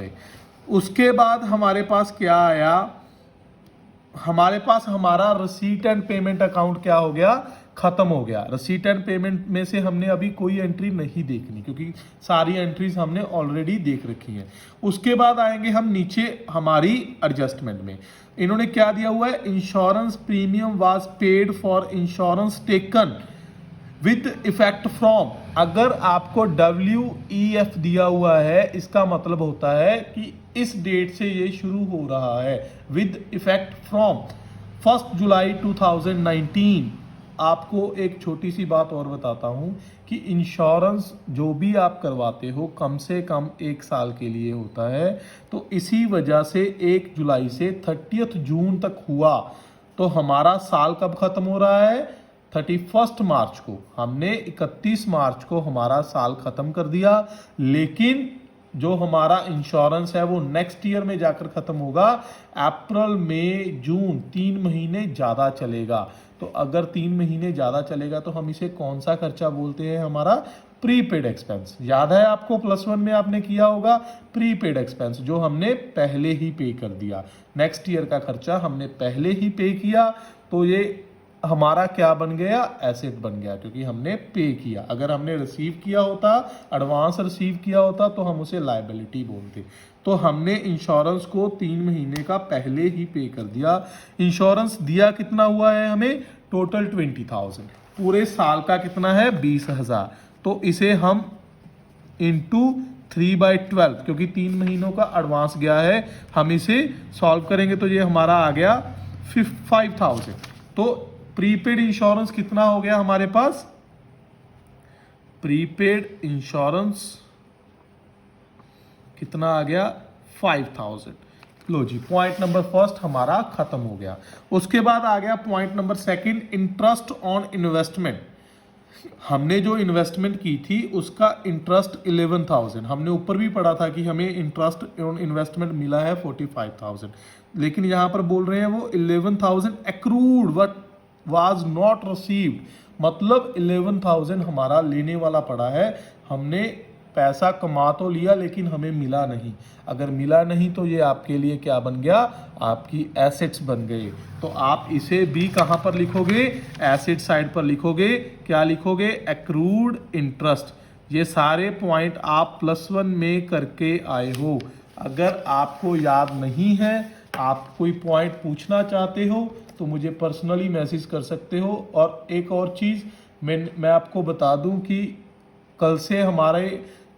पे। उसके बाद हमारे पास क्या आया, हमारे पास हमारा रिसीट एंड पेमेंट अकाउंट क्या हो गया, खत्म हो गया। रिसीट एंड पेमेंट में से हमने अभी कोई एंट्री नहीं देखनी क्योंकि सारी एंट्रीज हमने ऑलरेडी देख रखी हैं। उसके बाद आएंगे हम नीचे हमारी एडजस्टमेंट में। इन्होंने क्या दिया हुआ है, insurance premium was paid for insurance taken with effect from. अगर आपको WEF दिया हुआ है, इसका मतलब होता है कि इस डेट से ये शुरू हो रहा है, विद इफेक्ट फ्रॉम 1 जुलाई 2019। आपको एक छोटी सी बात और बताता हूं कि इंश्योरेंस जो भी आप करवाते हो कम से कम 1 साल के लिए होता है। तो इसी वजह से 1 जुलाई से 30 जून तक हुआ, तो हमारा साल कब खत्म हो रहा है, 31 मार्च को। हमने 31 मार्च को हमारा साल खत्म कर दिया, लेकिन जो हमारा इंश्योरेंस है वो नेक्स्ट ईयर में जाकर खत्म होगा। अप्रैल मई जून 3 महीने ज़्यादा चलेगा। तो अगर 3 महीने ज़्यादा चलेगा तो हम इसे कौन सा खर्चा बोलते हैं, हमारा प्रीपेड एक्सपेंस। याद है आपको, +1 में आपने किया होगा प्रीपेड एक्सपेंस, जो हमने पहले ही पे कर दिया। नेक्स्ट ईयर का खर्चा हमने पहले ही पे किया, तो ये हमारा क्या बन गया, एसेट बन गया, क्योंकि हमने पे किया। अगर हमने रिसीव किया होता, एडवांस रिसीव किया होता, तो हम उसे लायबिलिटी बोलते। तो हमने इंश्योरेंस को 3 महीने का पहले ही पे कर दिया। इंश्योरेंस दिया कितना हुआ है हमें, टोटल 20,000। पूरे साल का कितना है, 20,000। तो इसे हम इंटू 3/12, क्योंकि 3 महीनों का एडवांस गया है, हम इसे सॉल्व करेंगे तो ये हमारा आ गया 5,000। तो प्रीपेड इंश्योरेंस कितना हो गया हमारे पास, प्रीपेड इंश्योरेंस कितना आ गया, 5,000। लो जी, पॉइंट नंबर फर्स्ट हमारा खत्म हो गया। उसके बाद आ गया point number second, interest on investment. हमने जो इन्वेस्टमेंट की थी उसका इंटरेस्ट 11,000, हमने ऊपर भी पढ़ा था कि हमें इंटरेस्ट ऑन इन्वेस्टमेंट मिला है 45,000, लेकिन यहां पर बोल रहे हैं वो 11,000 accrued but was not received. मतलब 11,000 हमारा लेने वाला पड़ा है, हमने पैसा कमा तो लिया लेकिन हमें मिला नहीं। अगर मिला नहीं तो ये आपके लिए क्या बन गया, आपकी एसेट्स बन गए। तो आप इसे भी कहां पर लिखोगे, एसेट साइड पर लिखोगे। क्या लिखोगे, एक्रूड इंटरेस्ट। ये सारे पॉइंट आप +1 में करके आए हो। अगर आपको याद नहीं है, आप कोई पॉइंट पूछना चाहते हो तो मुझे पर्सनली मैसेज कर सकते हो। और एक और चीज़ मैं आपको बता दूं कि कल से हमारे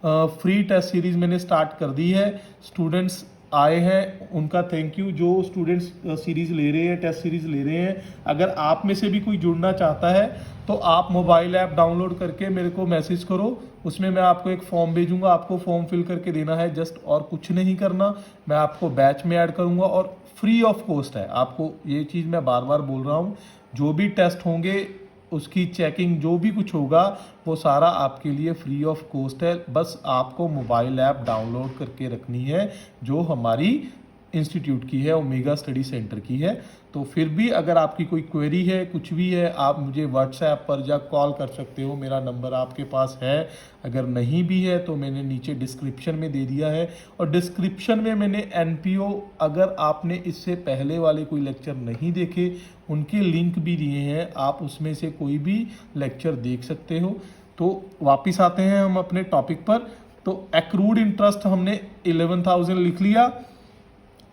फ्री टेस्ट सीरीज मैंने स्टार्ट कर दी है। स्टूडेंट्स आए हैं, उनका थैंक यू, जो स्टूडेंट्स सीरीज ले रहे हैं, टेस्ट सीरीज ले रहे हैं। अगर आप में से भी कोई जुड़ना चाहता है तो आप मोबाइल ऐप डाउनलोड करके मेरे को मैसेज करो, उसमें मैं आपको एक फॉर्म भेजूंगा, आपको फॉर्म फिल करके देना है जस्ट, और कुछ नहीं करना। मैं आपको बैच में ऐड करूंगा और फ्री ऑफ कॉस्ट है। आपको ये चीज़ मैं बार बार बोल रहा हूँ, जो भी टेस्ट होंगे उसकी चेकिंग जो भी कुछ होगा वो सारा आपके लिए फ्री ऑफ कॉस्ट है। बस आपको मोबाइल ऐप डाउनलोड करके रखनी है जो हमारी इंस्टीट्यूट की है, ओमेगा स्टडी सेंटर की है। तो फिर भी अगर आपकी कोई क्वेरी है, कुछ भी है, आप मुझे व्हाट्सएप पर या कॉल कर सकते हो, मेरा नंबर आपके पास है। अगर नहीं भी है तो मैंने नीचे डिस्क्रिप्शन में दे दिया है, और डिस्क्रिप्शन में मैंने NPO, अगर आपने इससे पहले वाले कोई लेक्चर नहीं देखे, उनके लिंक भी दिए हैं, आप उसमें से कोई भी लेक्चर देख सकते हो। तो वापिस आते हैं हम अपने टॉपिक पर। तो एक्रूड इंटरेस्ट हमने 11,000 लिख लिया।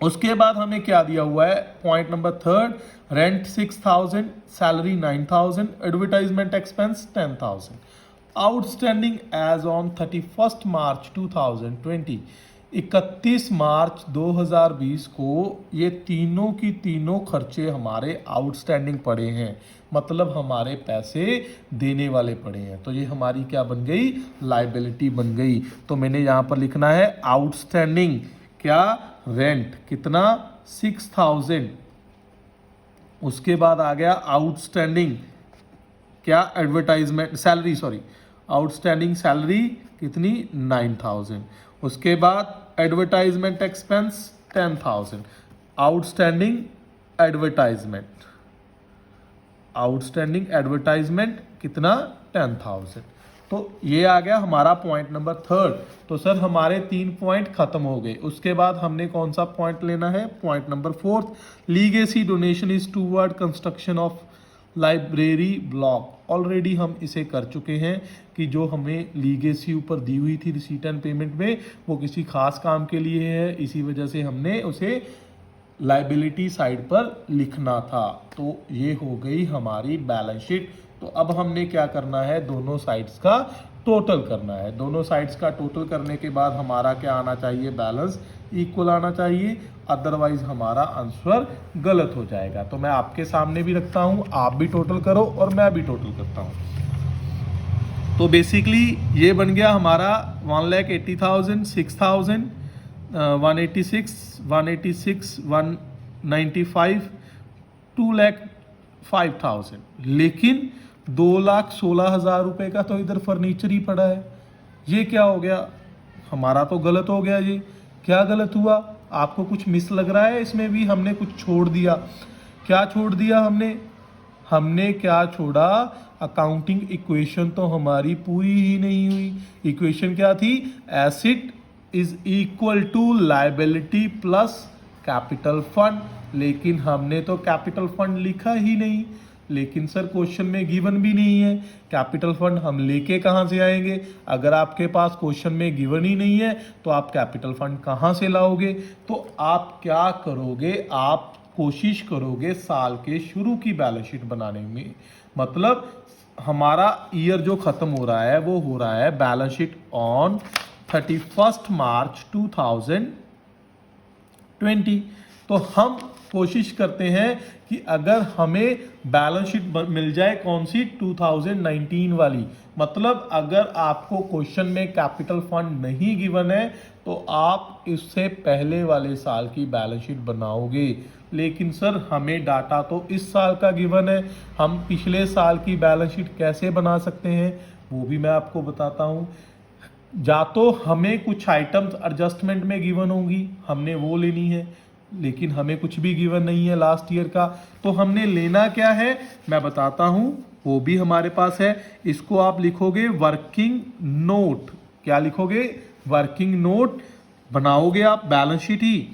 उसके बाद हमें क्या दिया हुआ है, point number third, rent 6,000, salary 9,000, advertisement expense 10,000। Outstanding as on 31 मार्च 2020, 31 मार्च 2020 को ये तीनों की तीनों खर्चे हमारे आउटस्टैंडिंग पड़े हैं, मतलब हमारे पैसे देने वाले पड़े हैं। तो ये हमारी क्या बन गई, लाइबिलिटी बन गई। तो मैंने यहाँ पर लिखना है आउटस्टैंडिंग, क्या, रेंट कितना, 6,000। उसके बाद आ गया आउटस्टैंडिंग क्या, advertisement salary, sorry, outstanding salary कितनी, 9,000। उसके बाद advertisement expense 10,000। Outstanding advertisement, outstanding advertisement कितना, 10,000। तो ये आ गया हमारा पॉइंट नंबर थर्ड। तो सर हमारे 3 पॉइंट खत्म हो गए। उसके बाद हमने कौन सा पॉइंट लेना है, point number fourth, legacy donation is toward construction of library block. Already हम इसे कर चुके हैं कि जो हमें लीगेसी ऊपर दी हुई थी रिसीट एंड पेमेंट में, वो किसी खास काम के लिए है, इसी वजह से हमने उसे लाइबिलिटी साइड पर लिखना था। तो ये हो गई हमारी बैलेंस शीट। तो अब हमने क्या करना है, दोनों साइड्स का टोटल करना है। दोनों साइड्स का टोटल करने के बाद हमारा क्या आना चाहिए, बैलेंस इक्वल आना चाहिए, अदरवाइज हमारा आंसर गलत हो जाएगा। तो मैं आपके सामने भी रखता हूं, आप भी टोटल करो और मैं भी टोटल करता हूं। तो बेसिकली ये बन गया हमारा 1,80,000, 6,000, 186, 186, 195, 2,05,000। लेकिन 2,16,000 रुपये का तो इधर फर्नीचर ही पड़ा है। ये क्या हो गया, हमारा तो गलत हो गया। ये क्या गलत हुआ, आपको कुछ मिस लग रहा है इसमें भी? हमने कुछ छोड़ दिया। क्या छोड़ दिया हमने क्या छोड़ा, अकाउंटिंग इक्वेशन तो हमारी पूरी ही नहीं हुई। इक्वेशन क्या थी, asset is equal to liability plus capital fund, लेकिन हमने तो कैपिटल फंड लिखा ही नहीं। लेकिन सर क्वेश्चन में गिवन भी नहीं है, कैपिटल फंड हम लेके कहाँ से आएंगे? अगर आपके पास क्वेश्चन में गिवन ही नहीं है तो आप कैपिटल फंड कहाँ से लाओगे? तो आप क्या करोगे, आप कोशिश करोगे साल के शुरू की बैलेंस शीट बनाने में। मतलब हमारा ईयर जो खत्म हो रहा है वो हो रहा है बैलेंस शीट ऑन 31 मार्च 2020। तो हम कोशिश करते हैं कि अगर हमें बैलेंस शीट मिल जाए कौन सी, 2019 वाली। मतलब अगर आपको क्वेश्चन में कैपिटल फंड नहीं गिवन है तो आप इससे पहले वाले साल की बैलेंस शीट बनाओगे। लेकिन सर हमें डाटा तो इस साल का गिवन है, हम पिछले साल की बैलेंस शीट कैसे बना सकते हैं वो भी मैं आपको बताता हूँ। या तो हमें कुछ आइटम्स एडजस्टमेंट में गिवन होंगी, हमने वो लेनी है, लेकिन हमें कुछ भी गिवन नहीं है लास्ट ईयर का। तो हमने लेना क्या है मैं बताता हूं, वो भी हमारे पास है। इसको आप लिखोगे वर्किंग नोट। क्या लिखोगे, वर्किंग नोट। बनाओगे आप बैलेंस शीट ही,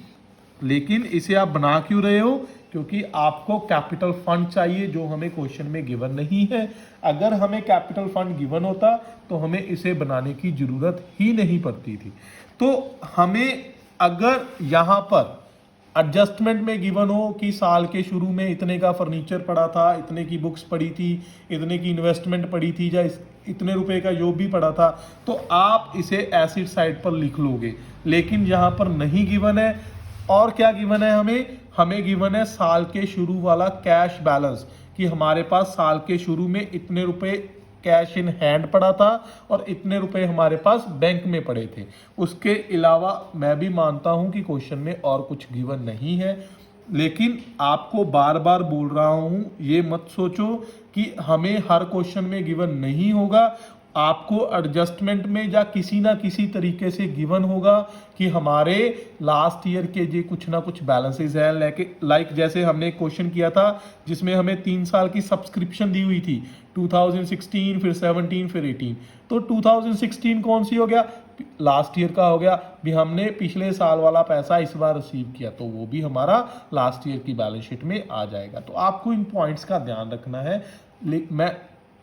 लेकिन इसे आप बना क्यों रहे हो, क्योंकि आपको कैपिटल फंड चाहिए जो हमें क्वेश्चन में गिवन नहीं है। अगर हमें कैपिटल फंड गिवन होता तो हमें इसे बनाने की जरूरत ही नहीं पड़ती थी। तो हमें अगर यहाँ पर एडजस्टमेंट में गिवन हो कि साल के शुरू में इतने का फर्नीचर पड़ा था, इतने की बुक्स पड़ी थी, इतने की इन्वेस्टमेंट पड़ी थी, या इतने रुपए का जो भी पड़ा था, तो आप इसे एसिड साइड पर लिख लोगे। लेकिन यहाँ पर नहीं गिवन है। और क्या गिवन है हमें गिवन है साल के शुरू वाला कैश बैलेंस, कि हमारे पास साल के शुरू में इतने रुपए कैश इन हैंड पड़ा था और इतने रुपए हमारे पास बैंक में पड़े थे। उसके अलावा मैं भी मानता हूं कि क्वेश्चन में और कुछ गिवन नहीं है, लेकिन आपको बार बार बोल रहा हूं, ये मत सोचो कि हमें हर क्वेश्चन में गिवन नहीं होगा। आपको एडजस्टमेंट में या किसी ना किसी तरीके से गिवन होगा कि हमारे लास्ट ईयर के जो कुछ ना कुछ बैलेंसेस हैं, लाइक जैसे हमने एक क्वेश्चन किया था जिसमें हमें 3 साल की सब्सक्रिप्शन दी हुई थी, 2016 फिर 17 फिर 18। तो 2016 कौन सी हो गया, लास्ट ईयर का हो गया भी, हमने पिछले साल वाला पैसा इस बार रिसीव किया तो वो भी हमारा लास्ट ईयर की बैलेंस शीट में आ जाएगा। तो आपको इन पॉइंट्स का ध्यान रखना है। मैं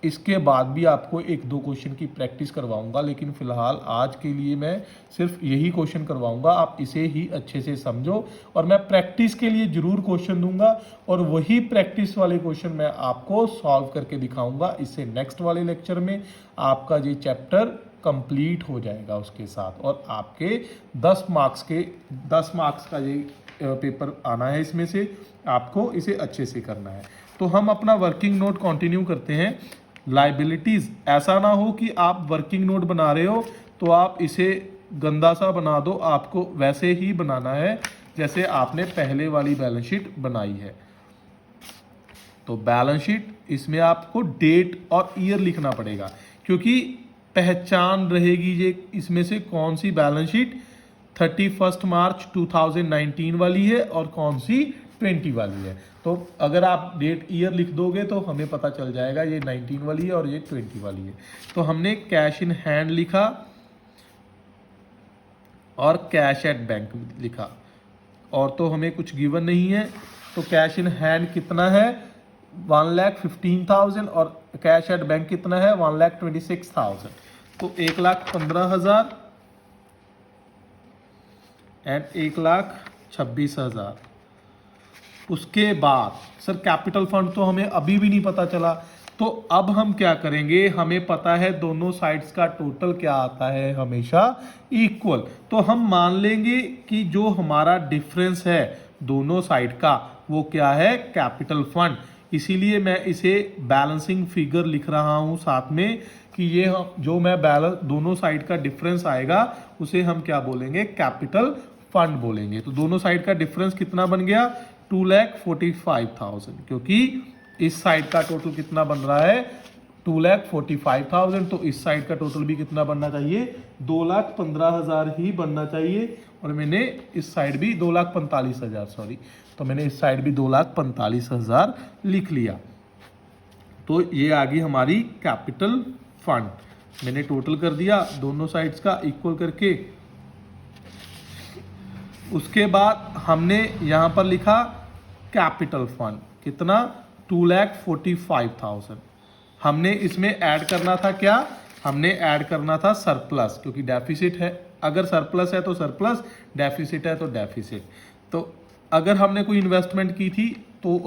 इसके बाद भी आपको 1-2 क्वेश्चन की प्रैक्टिस करवाऊंगा, लेकिन फिलहाल आज के लिए मैं सिर्फ यही क्वेश्चन करवाऊंगा, आप इसे ही अच्छे से समझो। और मैं प्रैक्टिस के लिए जरूर क्वेश्चन दूंगा और वही प्रैक्टिस वाले क्वेश्चन मैं आपको सॉल्व करके दिखाऊंगा। इससे नेक्स्ट वाले लेक्चर में आपका ये चैप्टर कंप्लीट हो जाएगा उसके साथ, और आपके 10 मार्क्स का ये पेपर आना है। इसमें से आपको इसे अच्छे से करना है। तो हम अपना वर्किंग नोट कंटिन्यू करते हैं। लाइबिलिटीज, ऐसा ना हो कि आप वर्किंग नोट बना रहे हो तो आप इसे गंदा सा बना दो, आपको वैसे ही बनाना है जैसे आपने पहले वाली बैलेंस शीट बनाई है। तो बैलेंस शीट, इसमें आपको डेट और ईयर लिखना पड़ेगा, क्योंकि पहचान रहेगी ये इसमें से कौन सी बैलेंस शीट 31 मार्च 2019 वाली है और कौन सी 20 वाली है। तो अगर आप डेट ईयर लिख दोगे तो हमें पता चल जाएगा ये 19 वाली है और ये 20 वाली है। तो हमने कैश इन हैंड लिखा और कैश एट बैंक लिखा, और तो हमें कुछ गिवन नहीं है। तो कैश इन हैंड कितना है 1,15,000 और कैश एट बैंक कितना है 1,26,000। तो 1,15,000 एंड 1,26,000। उसके बाद सर कैपिटल फंड तो हमें अभी भी नहीं पता चला, तो अब हम क्या करेंगे, हमें पता है दोनों साइड्स का टोटल क्या आता है हमेशा इक्वल। तो हम मान लेंगे कि जो हमारा डिफरेंस है दोनों साइड का वो क्या है कैपिटल फंड। इसीलिए मैं इसे बैलेंसिंग फिगर लिख रहा हूं साथ में कि ये जो मैं बैलेंस दोनों साइड का डिफरेंस आएगा उसे हम क्या बोलेंगे कैपिटल फंड बोलेंगे। तो दोनों साइड का डिफरेंस कितना बन गया 2,45,000, क्योंकि इस साइड का टोटल कितना बन रहा है 2,45,000, तो इस साइड का टोटल भी कितना बनना चाहिए 2,15,000 ही बनना चाहिए। और मैंने इस साइड भी 2,45,000 सॉरी, तो मैंने इस साइड भी 2,45,000 लिख लिया। तो ये आ गई हमारी कैपिटल फंड। मैंने टोटल कर दिया दोनों साइड्स का इक्वल करके। उसके बाद हमने यहाँ पर लिखा कैपिटल फंड कितना 2,45,000। हमने इसमें ऐड करना था क्या, हमने ऐड करना था सरप्लस, क्योंकि डेफिसिट है। अगर सरप्लस है तो सरप्लस, डेफिसिट है तो डेफिसिट। तो अगर हमने कोई इन्वेस्टमेंट की थी तो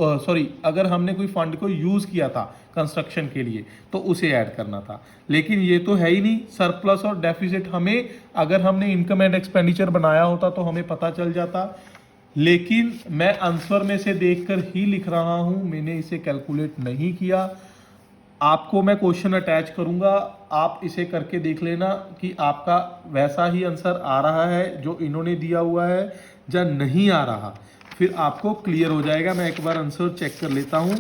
अगर हमने कोई फंड को यूज़ किया था कंस्ट्रक्शन के लिए तो उसे ऐड करना था, लेकिन ये तो है ही नहीं। सरप्लस और डेफिसिट हमें अगर हमने इनकम एंड एक्सपेंडिचर बनाया होता तो हमें पता चल जाता, लेकिन मैं आंसर में से देखकर ही लिख रहा हूं, मैंने इसे कैलकुलेट नहीं किया। आपको मैं क्वेश्चन अटैच करूंगा, आप इसे करके देख लेना कि आपका वैसा ही आंसर आ रहा है जो इन्होंने दिया हुआ है या नहीं आ रहा, फिर आपको क्लियर हो जाएगा। मैं एक बार आंसर चेक कर लेता हूं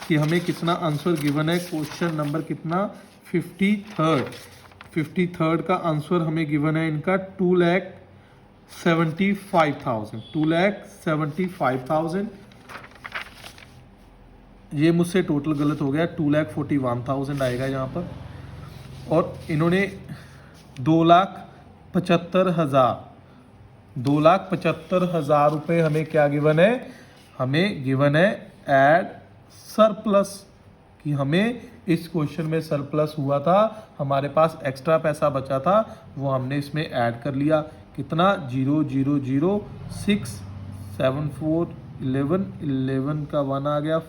कि हमें कितना आंसर गिवन है। क्वेश्चन नंबर कितना 53rd का आंसर हमें गिवन है इनका 2,75,000। ये मुझसे टोटल गलत हो गया 2,41,000 आएगा यहाँ पर, और इन्होंने 2,75,000 रुपये हमें क्या गिवन है, हमें गिवन है ऐड सरप्लस, कि हमें इस क्वेश्चन में सरप्लस हुआ था, हमारे पास एक्स्ट्रा पैसा बचा था, वो हमने इसमें ऐड कर लिया। कितना 0,006,74,11 का 1 आ गया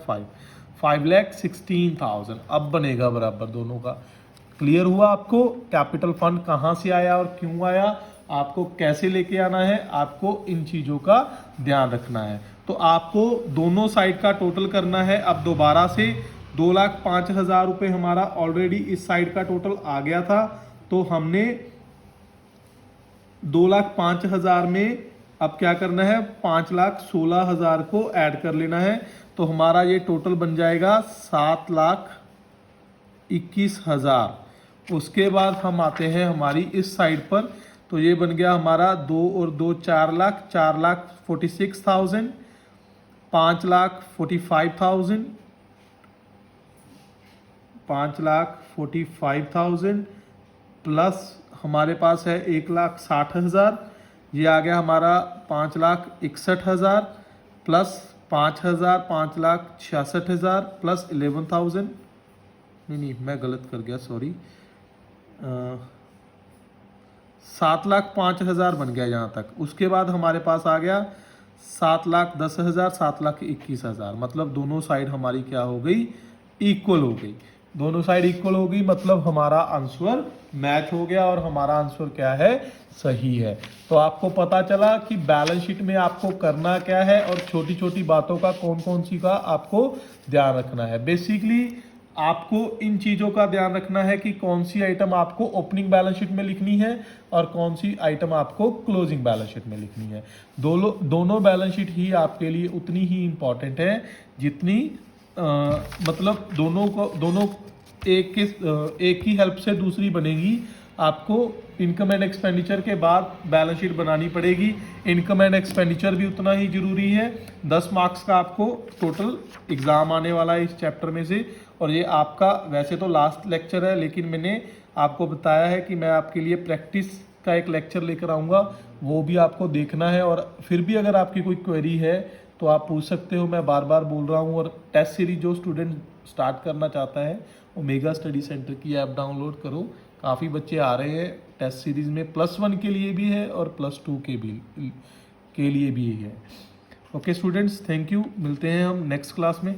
5,16,000। अब बनेगा बराबर दोनों का। क्लियर हुआ आपको कैपिटल फंड कहाँ से आया और क्यों आया, आपको कैसे लेके आना है, आपको इन चीज़ों का ध्यान रखना है। तो आपको दोनों साइड का टोटल करना है। अब दोबारा से 2,05,000 रुपये हमारा ऑलरेडी इस साइड का टोटल आ गया था, तो हमने 2,05,000 में अब क्या करना है 5,16,000 को ऐड कर लेना है। तो हमारा ये टोटल बन जाएगा 7,21,000। उसके बाद हम आते हैं हमारी इस साइड पर, तो ये बन गया हमारा 2 और 2 4 लाख, 4,46,000, 5,45,000, 5,45,000 प्लस हमारे पास है 1,60,000, ये आ गया हमारा 5,61,000 प्लस 5,000 5,66,000 प्लस 11,000, नहीं मैं गलत कर गया सॉरी, 7,05,000 बन गया यहाँ तक। उसके बाद हमारे पास आ गया 7,10,000 7,21,000, मतलब दोनों साइड हमारी क्या हो गई इक्वल हो गई। दोनों साइड इक्वल हो गई मतलब हमारा आंसर मैच हो गया और हमारा आंसर क्या है सही है। तो आपको पता चला कि बैलेंस शीट में आपको करना क्या है और छोटी छोटी बातों का कौन कौन सी का आपको ध्यान रखना है। बेसिकली आपको इन चीज़ों का ध्यान रखना है कि कौन सी आइटम आपको ओपनिंग बैलेंस शीट में लिखनी है और कौन सी आइटम आपको क्लोजिंग बैलेंस शीट में लिखनी है। दोनों बैलेंस शीट ही आपके लिए उतनी ही इम्पॉर्टेंट है जितनी मतलब दोनों एक की हेल्प से दूसरी बनेगी आपको इनकम एंड एक्सपेंडिचर के बाद बैलेंस शीट बनानी पड़ेगी। इनकम एंड एक्सपेंडिचर भी उतना ही जरूरी है। 10 मार्क्स का आपको टोटल एग्जाम आने वाला है इस चैप्टर में से। और ये आपका वैसे तो लास्ट लेक्चर है, लेकिन मैंने आपको बताया है कि मैं आपके लिए प्रैक्टिस का एक लेक्चर लेकर आऊँगा, वो भी आपको देखना है। और फिर भी अगर आपकी कोई क्वेरी है तो आप पूछ सकते हो, मैं बार बार बोल रहा हूँ। और टेस्ट सीरीज जो स्टूडेंट स्टार्ट करना चाहता है वो मेगा स्टडी सेंटर की ऐप डाउनलोड करो। काफ़ी बच्चे आ रहे हैं टेस्ट सीरीज में, +1 के लिए भी है और +2 के लिए भी है। Okay students, thank you. मिलते हैं हम नेक्स्ट क्लास में।